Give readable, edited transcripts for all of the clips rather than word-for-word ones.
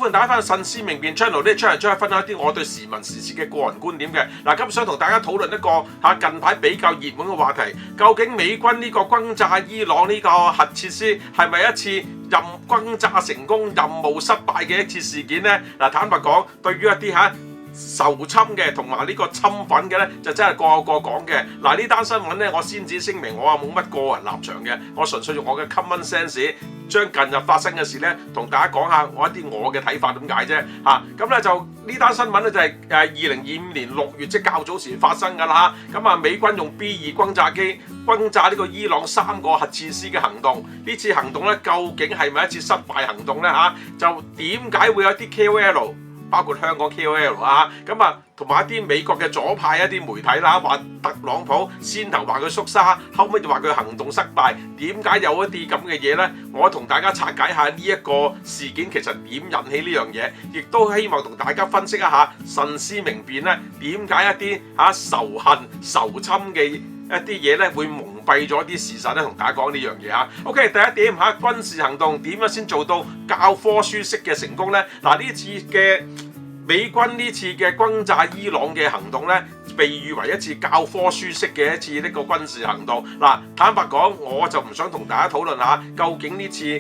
迎大家翻去慎思明辨 channel， 呢個 channel 將係分享一啲我對時聞時事嘅個人觀點嘅。嗱，今日想同大家討論一個近排比較熱門嘅話題，究竟美軍呢個轟炸伊朗呢個核設施係咪一次轟炸成功、任務失敗嘅一次事件呢？嗱，坦白講，對於一啲受侵嘅同埋呢個侵犯嘅咧，就真係個個講嘅。嗱，呢單新聞咧，我先至聲明，我冇乜個人立場嘅，我純粹用我嘅 common sense， 將近日發生嘅事咧，同大家講下我嘅睇法點解啫嚇。咁咧就呢單新聞咧就係2025年6月，即係較早時發生㗎啦嚇。咁美軍用 B2轟炸機轟炸呢個伊朗3個核設施嘅行動，呢次行動咧究竟係咪一次失敗行動咧嚇？就點解會有啲 KOL？包括香港 KOL 啊，同埋一啲美國嘅左派一啲媒體啦，話特朗普先頭話佢縮沙，後尾就話佢行動失敗。點解有一啲咁嘅嘢呢？我同大家拆解下呢一個事件其實點引起呢樣嘢，亦都希望同大家分析一下慎思明辨咧，點解一啲仇恨仇侵嘅一啲嘢咧會蒙蔽咗啲事實咧，同大家講呢樣嘢嚇。OK， 第一點軍事行動點樣先做到教科書式嘅成功呢？嗱，呢次嘅美軍呢次嘅轟炸伊朗嘅行動咧，被譽為一次教科書式嘅一次呢個軍事行動。嗱，坦白講，我就唔想同大家討論下究竟呢次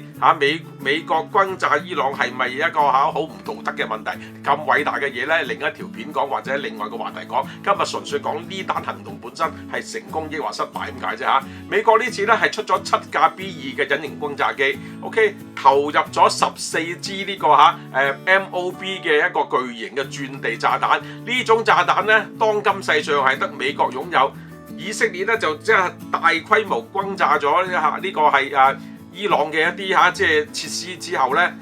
美國轟炸伊朗係咪一個好唔道德嘅問題？咁偉大嘅嘢咧，另一條片講或者另外個話題講。今日純粹講呢單行動本身係成功抑或失敗咁解啫嚇。美國呢次咧係出咗7架 B2嘅隱形轟炸機 ，OK， 投入咗14支呢個MOB 嘅一個巨型嘅鑽地炸彈。呢種炸彈咧，當今世上係得美國擁有。以色列咧就即係大規模轟炸咗呢個係伊朗嘅一啲即係設施之後咧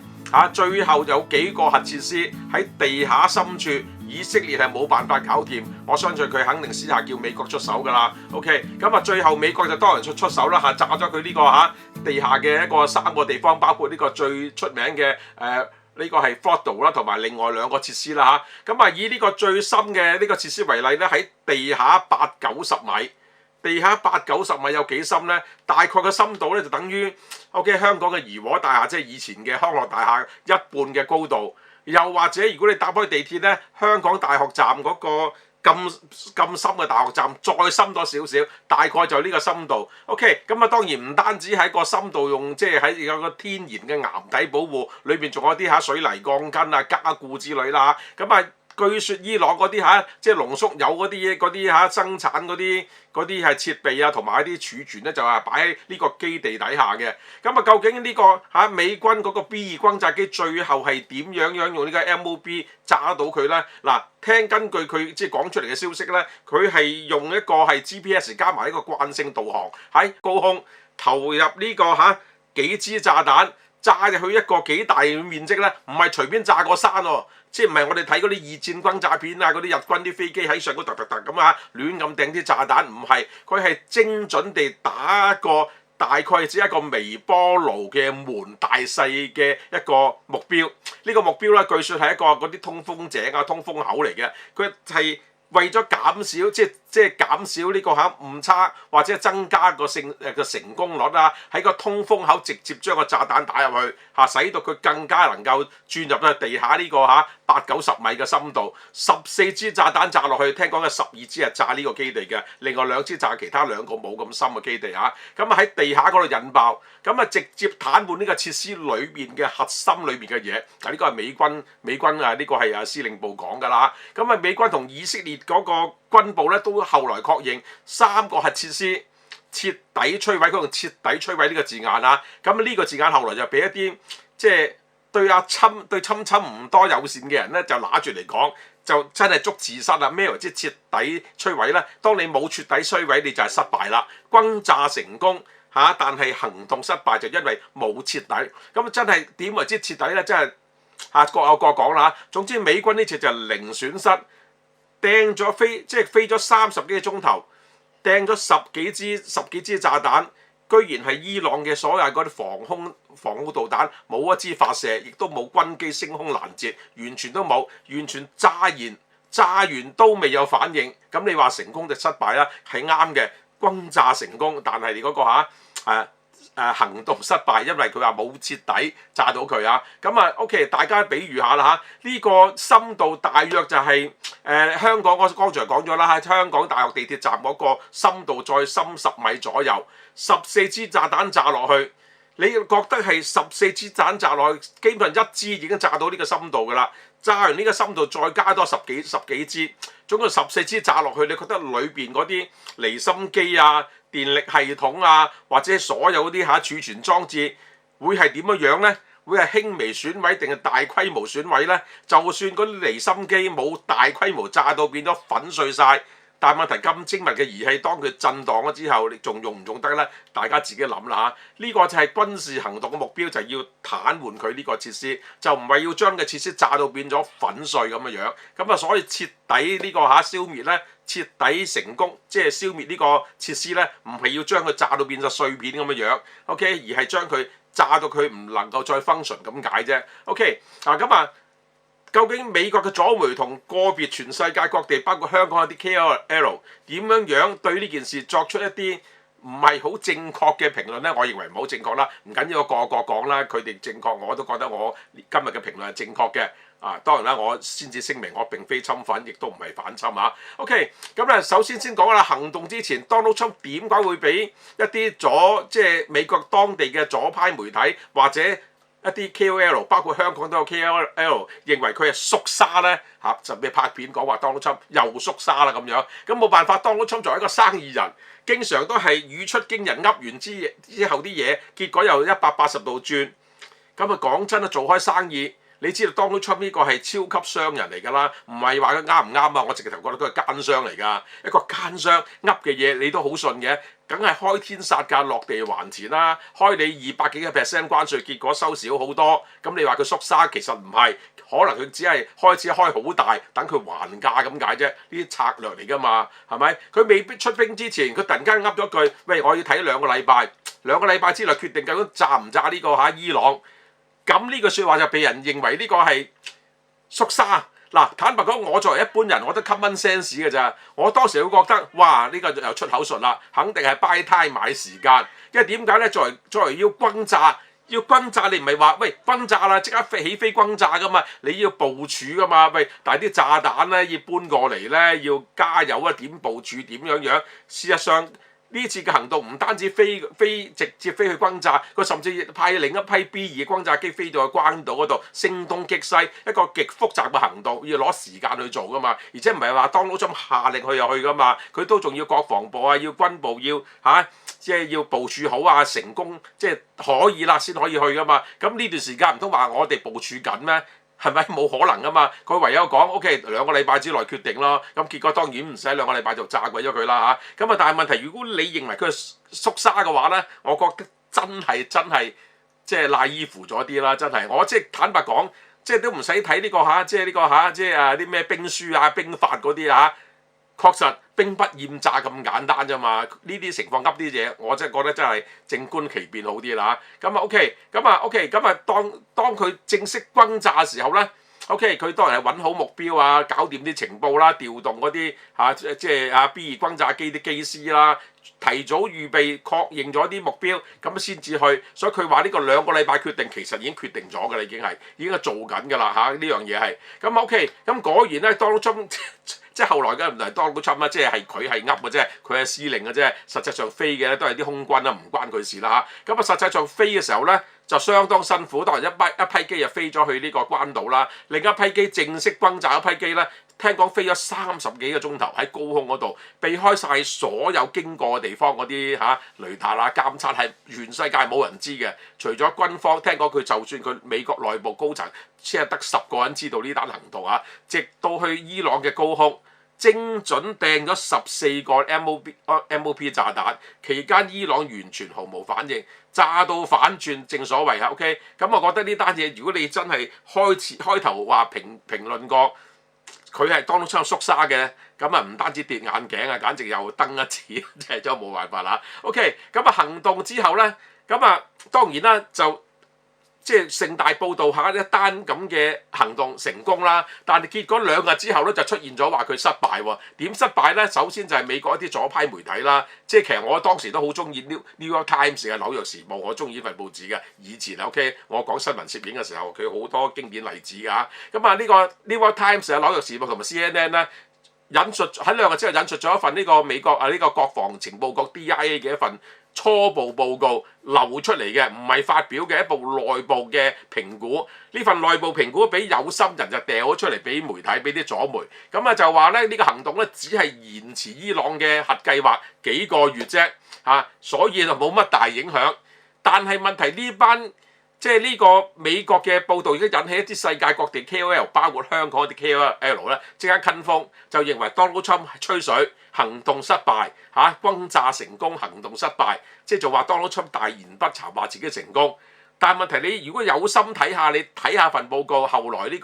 最後有幾個核設施喺地下深處，以色列係冇辦法搞掂。我相信佢肯定私下叫美國出手㗎啦。OK， 咁最後美國就當然出手啦炸咗佢呢個地下嘅一個3個地方，包括呢個最出名嘅呢個係 Fordo 啦，同埋另外2個設施啦嚇。咁以呢個最深嘅呢個設施為例咧，喺地下80-90米，地下80-90米有幾深咧？大概嘅深度咧就等於香港嘅怡和大廈，即係以前嘅康樂大廈一半嘅高度。又或者如果你搭開地鐵咧，香港大學站嗰個咁深嘅大學站再深多少少，大概就呢個深度。OK， 咁當然唔單止喺個深度用，即係喺有個天然嘅岩體保護，裏邊仲有啲水泥鋼筋加固之類啦。據說伊朗嗰啲即係濃縮鈾嗰啲生產嗰啲係設備同埋一啲儲存咧，就係擺喺呢個基地底下嘅。究竟呢個美軍嗰個 B2轟炸機最後係點樣用呢個 MOB 炸到佢咧？嗱，根據佢即係講出嚟嘅消息咧，佢係用一個係 GPS 加埋一個慣性導航喺高空投入呢個幾支炸彈，炸入去一個幾大嘅面積咧，唔係隨便炸個山喎。即係唔係我哋睇嗰啲2戰轟炸片嗰啲日軍啲飛機喺上高突咁亂咁掟啲炸彈，唔係，佢係精準地打一個大概只一個微波爐嘅門大細嘅一個目標。呢個目標咧，據說係一個嗰啲通風井通風口嚟嘅，佢係為咗減少即係減少呢個誤差或者增加個成功率喺個通風口直接將個炸彈打入去使到佢更加能夠轉入去地下呢個80-90米嘅深度。14支炸彈炸落去，聽講嘅12支係炸呢個基地嘅，另外2支炸其他2個冇咁深嘅基地喺地下嗰度引爆，直接癱瘓呢個設施裏面嘅核心裏面嘅嘢。呢個係美軍呢個係司令部講㗎啦。美軍同以色列嗰個軍部咧都後來確認3個核設施徹底摧毀，佢用徹底摧毀呢個字眼呢個字眼後來就俾一啲即係對侵唔多友善嘅人咧就拿住嚟講，就真係捉字蝨啦。咩為之徹底摧毀咧？當你冇徹底摧毀，你就係失敗啦。轟炸成功但係行動失敗就因為冇徹底。真係點為之徹底咧？真係各有各講啦。總之美軍呢次就零損失。掟咗即係飛咗30幾個鐘頭，掟咗十幾支炸彈，居然係伊朗嘅所有嗰啲防空導彈冇一支發射，亦都冇軍機升空攔截，完全都冇，完全炸完都未有反應。咁你話成功定失敗啦？係啱嘅，轟炸成功，但係你嗰個行動失敗，因為佢話冇徹底炸到佢啊。咁啊 OK， 大家比喻下啦嚇，呢個深度大約就係香港，我剛才講咗啦，喺香港大學地鐵站嗰個深度再深10米左右，14支炸彈炸落去。你覺得係14支炸彈炸落去，基本上1支已經炸到呢個深度㗎啦。炸完呢個深度再加多十幾支，總共14支炸落去，你覺得裏邊嗰啲離心機啊、電力系統啊，或者所有嗰啲儲存裝置會係點樣呢？會係輕微損毀定係大規模損毀呢？就算嗰啲離心機冇大規模炸到變咗粉碎晒。但係問題咁精密嘅儀器，當佢震盪咗之後，你仲用唔用得呢？大家自己諗啦嚇。呢個就係軍事行動嘅目標，就係要癱瘓佢呢個設施，就唔係要將嘅設施炸到變咗粉碎咁嘅樣。咁啊，所以徹底呢個消滅呢，徹底成功，即係消滅呢個設施呢，唔係要將佢炸到變咗碎片咁嘅樣，OK，而係將佢炸到佢唔能夠再 function 咁解啫。OK， 咁啊。究竟美國嘅左媒同個別全世界各地，包括香港有啲 KOL 點樣對呢件事作出一啲唔係好正確嘅評論呢？我認為唔好正確啦，唔緊要，個講啦，佢哋正確，我都覺得我今日嘅評論係正確嘅。當然啦，我先至聲明我並非侵犯，亦都唔係反侵啊。OK， 咁咧首先講啦，行動之前 Donald Trump 點解會俾一啲即係美國當地嘅左派媒體或者一啲 KOL， 包括香港都有 KOL 認為佢係縮沙咧嚇，就俾拍片講話 Donald Trump 又縮沙啦咁樣。咁冇辦法，Donald Trump 作為一個生意人，經常都係語出驚人，噏完之後啲嘢，結果又180度轉。咁啊講真啊，做開生意，你知道 Donald Trump 呢個係超級商人嚟㗎啦，唔係話佢啱唔啱啊？我直頭覺得佢係奸商嚟㗎，一個奸商噏嘅嘢你都好信嘅。梗係開天殺價落地還錢啦，開你200幾個%關稅，結果收少好多。咁你話佢縮沙，其實唔係，可能佢只係開始開好大，等佢還價咁解啫。呢啲策略嚟㗎嘛，係咪？佢未必出兵之前，佢突然間噏咗句：喂，我要睇2個禮拜，2個禮拜之內決定究竟炸唔炸呢個伊朗。咁呢句説話就被人認為呢個係縮沙。嗱，坦白講，我作為一般人，我都 common sense 嘅咋。我當時會覺得，哇！呢個又出口術啦，肯定係 buy time 買時間。因為點解咧？作為要轟炸，你唔係話喂轟炸啦，即刻起飛轟炸噶嘛？你要部署噶嘛？喂，但係啲炸彈咧要搬過嚟咧，要加油啊，點部署點樣？事實上，呢次嘅行動唔單止直接飛去轟炸，佢甚至派另一批 B2 轟炸機飛到去關島嗰度，聲東擊西，一個極複雜嘅行動，要攞時間去做噶嘛。而且唔係話Donald Trump下令去就去噶嘛，佢都仲要國防部啊，要軍部要即係要部署好啊，成功即係可以啦，先可以去噶嘛。咁呢段時間唔通話我哋部署緊咩？係咪冇可能噶嘛？佢唯有講 OK， 2個禮拜之內決定咯。咁結果當然唔使2個禮拜就炸鬼咗佢啦嚇。咁但係問題，如果你認為佢係縮沙嘅話咧，我覺得真係即係賴衣服咗啲啦，真係。我即係坦白講，即係都唔使睇呢個即係呢個即係啲咩兵書啊、兵法嗰啲確實兵不厭詐咁簡單啫嘛，呢啲情況噏啲嘢，我真係覺得真係靜觀其變好啲啦。咁啊 OK，咁啊當佢正式轟炸嘅時候咧 ，OK， 佢當然係揾好目標啊，搞掂啲情報啦，調動嗰啲即係B2轟炸機啲機師啦，提早預備確認咗啲目標，咁先至去。所以佢話呢個2個禮拜決定，其實已經決定咗㗎啦，已經係做緊㗎啦呢樣嘢係。咁 OK，咁果然咧，Donald Trump即係後來嘅唔係Donald Trump啦，即係佢係噏嘅啫，佢係司令嘅啫，實際上飛嘅咧都係啲空軍啦，唔關佢事啦嚇。咁實際上飛嘅時候咧就相當辛苦，當然一批機就飛咗去呢個關島啦，另一批機正式轟炸一批機咧，聽講飛咗30幾個鐘頭喺高空嗰度，避開晒所有經過嘅地方嗰啲雷達啊監測，係全世界冇人知嘅，除咗軍方。聽講佢就算佢美國內部高層，只係得10個人知道呢單行動直到去伊朗嘅高空。精準掟咗14個 MOP 炸彈，期間伊朗完全毫無反應，炸到反轉，正所謂OK。咁我覺得呢單嘢，如果你真係開頭話評論過佢係Donald Trump縮沙嘅，咁啊唔單止跌眼鏡啊，簡直又登一次，真係真冇辦法啦。OK，咁行動之後咧，咁當然啦就即係盛大報導下一單咁嘅行動成功啦，但係結果2日之後咧就出現咗話佢失敗喎。點失敗咧？首先就係美國一啲左派媒體啦，即係其實我當時都好中意 New York Times 嘅紐約時報，我中意呢份報紙嘅。以前 OK， 我講新聞攝影嘅時候，佢好多經典例子㗎。咁啊呢個 New York Times 嘅紐約時報同埋 CNN 咧，引述喺2日之後引述咗一份呢個美國呢個國防情報局 DIA 嘅一份初步報告流出嚟嘅，唔係發表嘅一部內部嘅評估。呢份內部評估俾有心人就掉咗出嚟俾媒體，俾啲左媒。咁啊就話咧呢個行動咧只係延遲伊朗嘅核計劃幾個月啫，所以就冇乜大影響。但係問題呢班即係呢個美國嘅報導已經引起一啲世界各地 KOL， 包括香港啲 KOL 咧，即刻跟風，就認為 Donald Trump 係吹水，行動失敗，轟炸成功，行動失敗，即係就話 Donald Trump 大言不慚話自己成功。但係問題你如果有心睇下，你睇下份報告，後來呢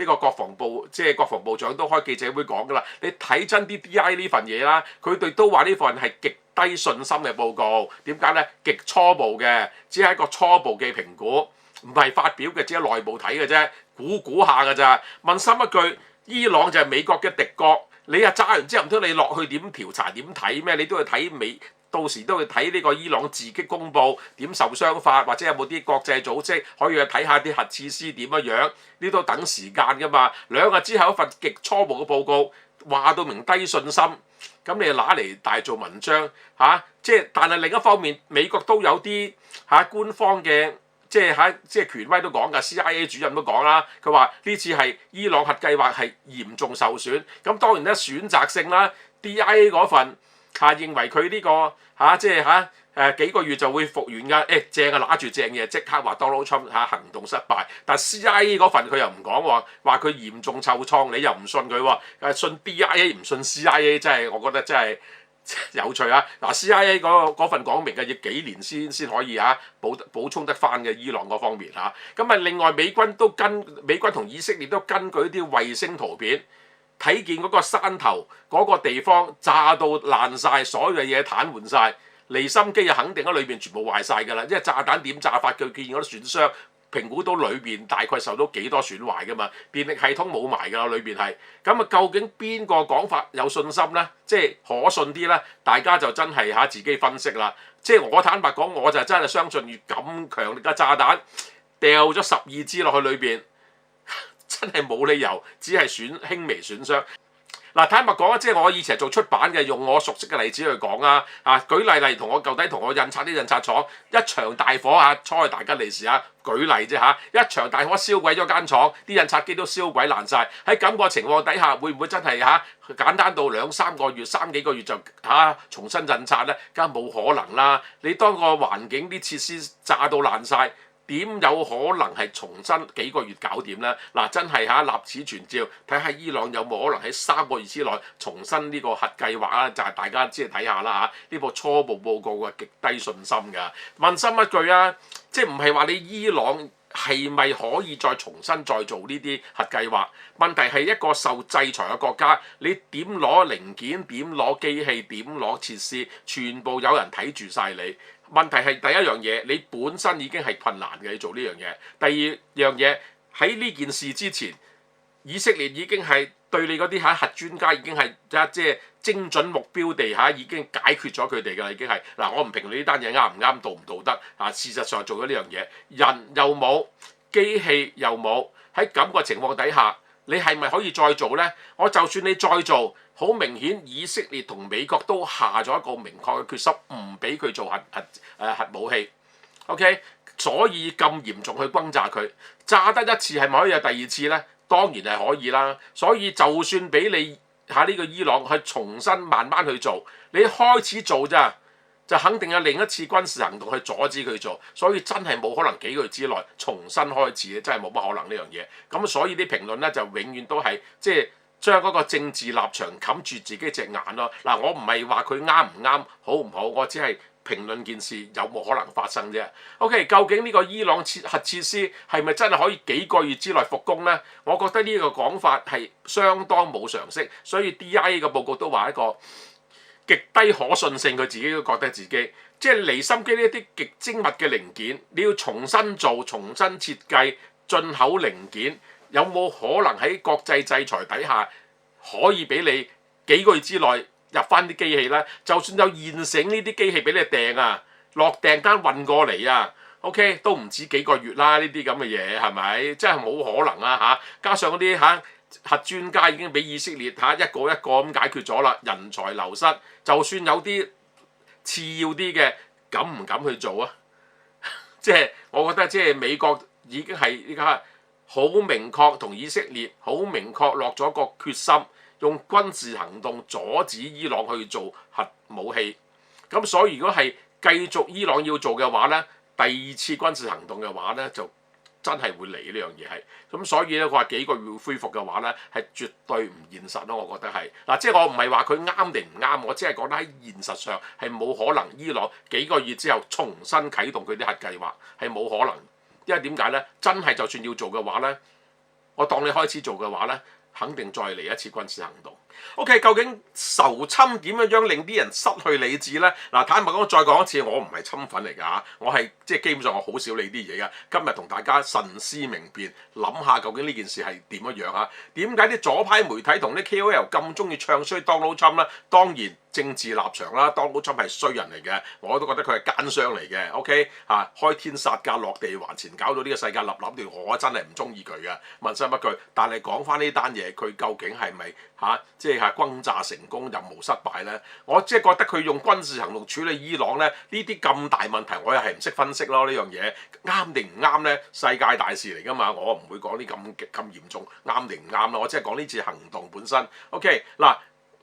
個國防部即係國防部長都開記者會講㗎啦，你睇真啲 DI 呢份嘢啦，佢哋都話呢份係極低信心嘅報告。點解咧？極初步嘅，只係一個初步嘅評估，唔係發表嘅，只係內部睇嘅啫，估下㗎咋。問心一句，伊朗就係美國嘅敵國，你啊炸完之後唔通你落去點調查點睇咩？你都要睇到時都要睇呢個伊朗自己公佈點受傷法，或者有冇啲國際組織可以去睇下啲核設施點樣，呢都等時間㗎嘛。2日之後一份極初步嘅報告，話到明低信心，咁你就拿嚟大做文章即係但係另一方面，美國都有啲官方嘅即係權威都講㗎 ，CIA 主任都講啦，佢話呢次係伊朗核計劃係嚴重受損。咁當然咧選擇性啦 ，DIA 嗰份。認為佢呢個即係幾個月就會復原㗎，正拿住正嘢，即刻話 Donald Trump 行動失敗。但 CIA 嗰份佢又唔講喎，話佢嚴重受創，你又唔信佢喎，信 DIA 唔信 CIA， 真係我覺得真係有趣啊！嗱 CIA 嗰份講明嘅要幾年先可以補充得翻嘅伊朗嗰方面咁另外美軍同以色列都根據啲衛星圖片。睇見嗰個山頭嗰個地方炸到爛晒，所有嘅嘢癱瘓晒，離心機啊肯定喺裏邊全部壞晒㗎啦，因為炸彈點炸法佢見嗰啲損傷，評估到裏邊大概受到幾多損壞㗎嘛，電力系統冇埋㗎啦，裏邊係咁究竟邊個講法有信心咧？即係可信啲咧？大家就真係自己分析啦。即係我坦白講，我就真係相信越咁強力嘅炸彈掉咗12支落去裏邊。真係冇理由，只係輕微損傷。坦白講即係我以前做出版嘅，用我熟悉嘅例子去講舉例同我舊底同我印刷啲印刷廠一場大火初去大吉利是舉例啫一場大火燒鬼咗間廠，啲印刷機都燒鬼爛晒。喺咁個情況底下，會唔會真係簡單到2-3個月、3幾個月就重新印刷咧？梗係冇可能啦！你當個環境啲設施炸到爛晒。點有可能係重新幾個月搞掂咧？真係立此存照，睇下伊朗有冇可能喺3個月之內重新呢個核計劃就係大家即係睇下啦呢部初步報告嘅極低信心㗎。問心一句即係唔係話你伊朗係咪可以再重新再做呢啲核計劃？問題係一個受制裁嘅國家，你點攞零件？點攞機器？點攞設施？全部有人睇住晒你。問題係第一樣嘢，你本身已經係困難嘅，你做呢樣嘢。第二樣嘢喺呢件事之前，以色列已經係對你嗰啲核專家已經係即係精準目標地已經解決咗佢哋㗎啦，已經係我唔評論呢單嘢啱唔啱，道唔道德事實上做咗呢樣嘢，人又冇，機器又冇，喺咁個情況底下，你係咪可以再做呢？我就算你再做，好明顯以色列同美國都下咗一個明確嘅決心，唔俾佢做核武器。OK， 所以咁嚴重去轟炸佢，炸得一次係咪可以有第二次呢？當然係可以啦。所以就算俾你呢個伊朗去重新慢慢去做，你開始做咋，就肯定有另一次軍事行動去阻止佢做。所以真係冇可能幾個月之內重新開始嘅，真係冇乜可能呢樣嘢。咁所以啲評論咧就永遠都係即係將嗰個政治立場冚住自己隻眼咯。我唔係話佢啱唔啱，好唔好，我只係評論件事有冇可能發生啫。OK， 究竟呢個伊朗核設施係咪真係可以幾個月之內復工呢？我覺得呢個講法係相當冇常識，所以 DIA 嘅報告都話一個極低可信性，佢自己都覺得自己即係離心機呢一啲極精密嘅零件，你要重新做、重新設計、進口零件，有冇可能喺國際制裁底下可以俾你幾個月之內入翻啲機器呢？就算有現成呢啲機器俾你訂啊，落訂單運過嚟啊！OK， 都唔止幾個月啦，呢啲咁嘅嘢係咪？真係冇可能啊嚇！加上嗰啲核專家已經俾以色列一個一個咁解決咗啦，人才流失，就算有啲次要啲嘅，敢唔敢去做啊？即係我覺得即係美國已經係依家好明確同以色列好明確落咗個決心，用軍事行動阻止伊朗去做核武器。咁所以如果係繼續伊朗要做嘅話呢，第二次軍事行動嘅話呢，就真係會嚟呢樣嘢係。咁所以咧，佢話幾個月會恢復嘅話呢，係絕對唔現實咯。我覺得係嗱，即係我唔係話佢啱定唔啱，我只係講得喺現實上係冇可能伊朗幾個月之後重新啟動佢啲核計劃係冇可能，因為點解呢？真係就算要做嘅話呢，我當你開始做嘅話呢，肯定再嚟一次軍事行動。OK， 究竟仇侵點樣令啲人失去理智呢？嗱，坦白講，再講一次，我唔係侵粉嚟㗎嚇，我係即係基本上我好少理啲嘢㗎。今日同大家慎思明辨，諗下究竟呢件事係點樣樣嚇？點解啲左派媒體同啲 KOL 咁中意唱衰 Donald Trump 呢？當然政治立場啦，Donald Trump 係衰人嚟嘅，我都覺得佢係奸商嚟嘅。OK 嚇，開天殺價落地還錢，搞到呢個世界立立亂，我真係唔中意佢嘅。問心一句，但係講翻呢單嘢，佢究竟係咪即係轟炸成功，任務失敗呢？我即係覺得佢用軍事行動處理伊朗呢，呢啲咁大問題，我又係唔識分析咯。呢樣嘢啱定唔啱呢？世界大事嚟㗎嘛，我唔會講啲咁嚴重啱定唔啱咯。我即係講呢次行動本身。OK 嗱。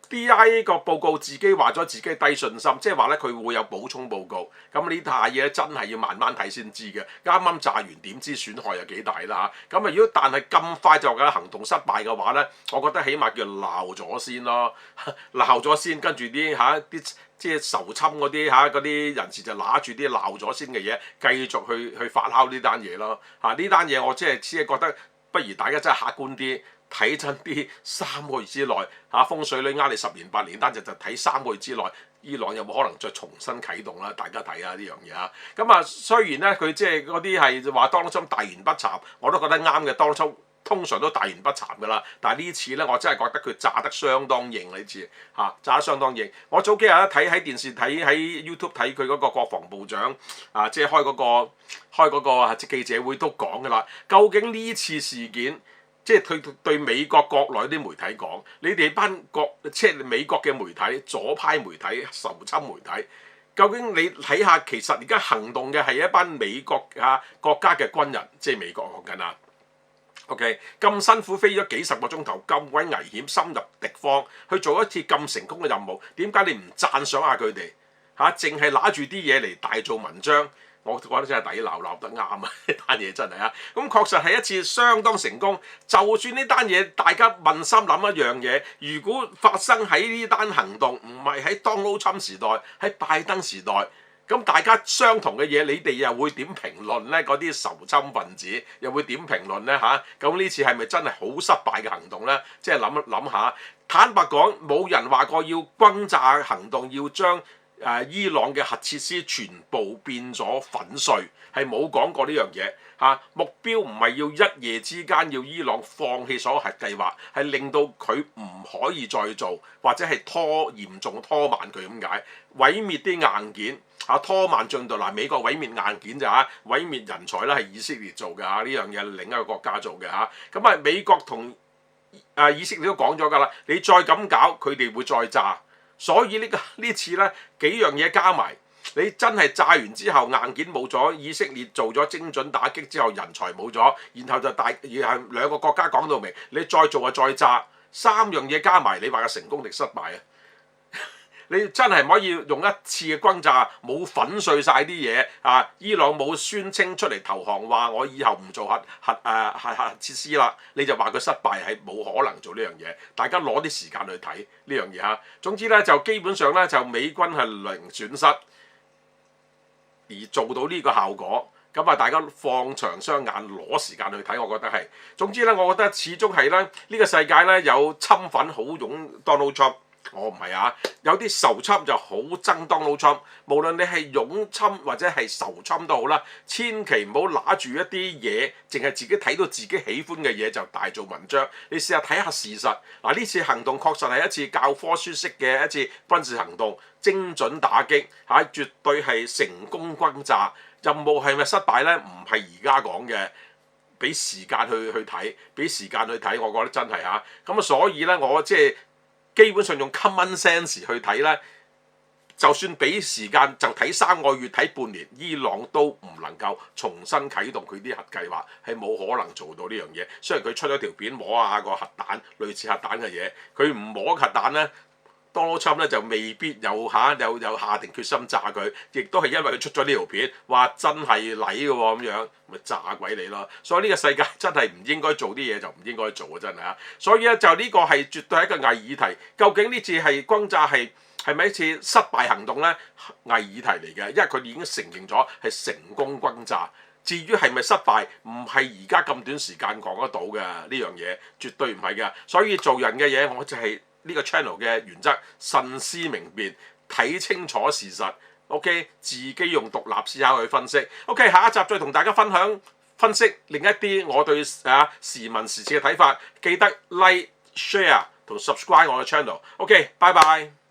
DIA 個報告自己話咗自己低信心，即係話咧佢會有補充報告。咁呢下嘢真係要慢慢睇先知嘅。啱啱炸完點知損害有幾大啦嚇？咁啊如果但係咁快就嘅行動失敗嘅話咧，我覺得起碼叫鬧咗先咯，鬧咗先，跟住啲啲即係仇侵嗰啲人士就拿住啲鬧咗先嘅嘢，繼續去發酵呢單嘢咯嚇。呢單嘢我只係覺得，不如大家真係客觀啲。睇真啲，3個月之內風水佬呃你10年8年，單就睇3個月之內，伊朗有冇可能再重新啟動啦？大家睇下呢樣嘢嚇。咁啊，雖然咧佢即係嗰啲係話Donald Trump大言不慚，我都覺得啱嘅。Donald Trump通常都大言不慚㗎啦，但係呢次咧，我真係覺得佢炸得相當硬呢次炸得相當硬。我早幾日睇喺電視睇喺 YouTube 睇佢嗰個國防部長即係開嗰個記者會都講㗎啦。究竟呢次事件？即係對美國國內啲媒體講，你哋班即係美國嘅媒體、左派媒體、仇侵媒體，究竟你睇下，其實而家行動嘅係一班美國國家嘅軍人，即係美國講緊啊。OK， 咁辛苦飛咗幾10個鐘頭，咁鬼危險，深入敵方去做一次咁成功嘅任務，點解你唔讚賞下佢哋淨係拿住啲嘢嚟大做文章？我覺得真係抵鬧得啱啊！呢單嘢真係咁確實係一次相當成功。就算呢單嘢，大家問心諗一樣嘢，如果發生喺呢單行動，唔係喺 Donald Trump 時代，喺拜登時代，咁大家相同嘅嘢，你哋又會點評論呢？嗰啲仇侵分子又會點評論呢？咁呢次係咪真係好失敗嘅行動呢？即係諗下，坦白講，冇人話過要轟炸行動，要將伊朗嘅核設施全部變咗粉碎，係冇講過呢樣嘢目標唔係要一夜之間要伊朗放棄所有核計劃，係令到佢唔可以再做，或者係嚴重拖慢佢咁解，毀滅啲硬件拖慢進度。美國毀滅硬件咋毀滅人才啦係以色列做嘅呢樣嘢另一個國家做嘅咁美國同以色列都講咗㗎啦，你再咁搞，佢哋會再炸。所以呢次咧幾樣嘢加埋，你真係炸完之後硬件冇咗，以色列做咗精準打擊之後人才冇咗，然後就兩個國家講到明，你再做就再炸，3樣嘢加埋，你話嘅成功定失敗啊？你真係唔可以用一次嘅轟炸冇粉碎晒啲嘢伊朗冇宣稱出嚟投降，話我以後唔做核設施啦，你就話佢失敗，係冇可能做呢樣嘢。大家攞啲時間去睇呢樣嘢總之咧就基本上咧就美軍係零損失，而做到呢個效果。咁大家放長雙眼攞時間去睇，我覺得係。總之咧，我覺得始終係咧呢個世界咧有侵粉好勇 Donald Trump 我唔係啊，有啲仇侵就好憎 Donald Trump，無論你係擁侵或者係仇侵都好啦，千祈唔好拿住一啲嘢，淨係自己睇到自己喜歡嘅嘢就大做文章。你試下睇下事實，呢次行動確實係一次教科書式嘅一次軍事行動，精準打擊嚇，絕對係成功轟炸。任務係咪失敗呢？唔係而家講嘅。俾時間去睇，俾時間去睇，我覺得真係嚇。咁所以咧，我即係基本上用 common sense 去睇咧，就算俾時間就睇3個月、睇半年，伊朗都唔能夠重新啟動佢啲核計劃，係冇可能做到呢樣嘢。雖然佢出咗條片摸下個核彈，類似核彈嘅嘢，佢唔摸核彈咧。Donald Trump 咧就未必有下定決心炸佢，亦都係因為佢出咗呢條片，話真係禮嘅喎咁樣，咪炸鬼你咯！所以呢個世界真係唔應該做啲嘢就唔應該做啊！真係啊！所以咧就呢個係絕對係一個偽議題。究竟呢次係轟炸係咪一次失敗行動咧？偽議題嚟嘅，因為佢已經承認咗係成功轟炸。至於係咪失敗，唔係而家咁短時間講得到嘅呢樣嘢，絕對唔係嘅。所以做人嘅嘢，我就係呢個 channel 嘅原則，慎思明辨，睇清楚事實。OK， 自己用獨立思考去分析。OK， 下一集再同大家分析另一啲我對時聞時事嘅睇法。記得 like、share 同 subscribe 我嘅 channel。OK，拜拜。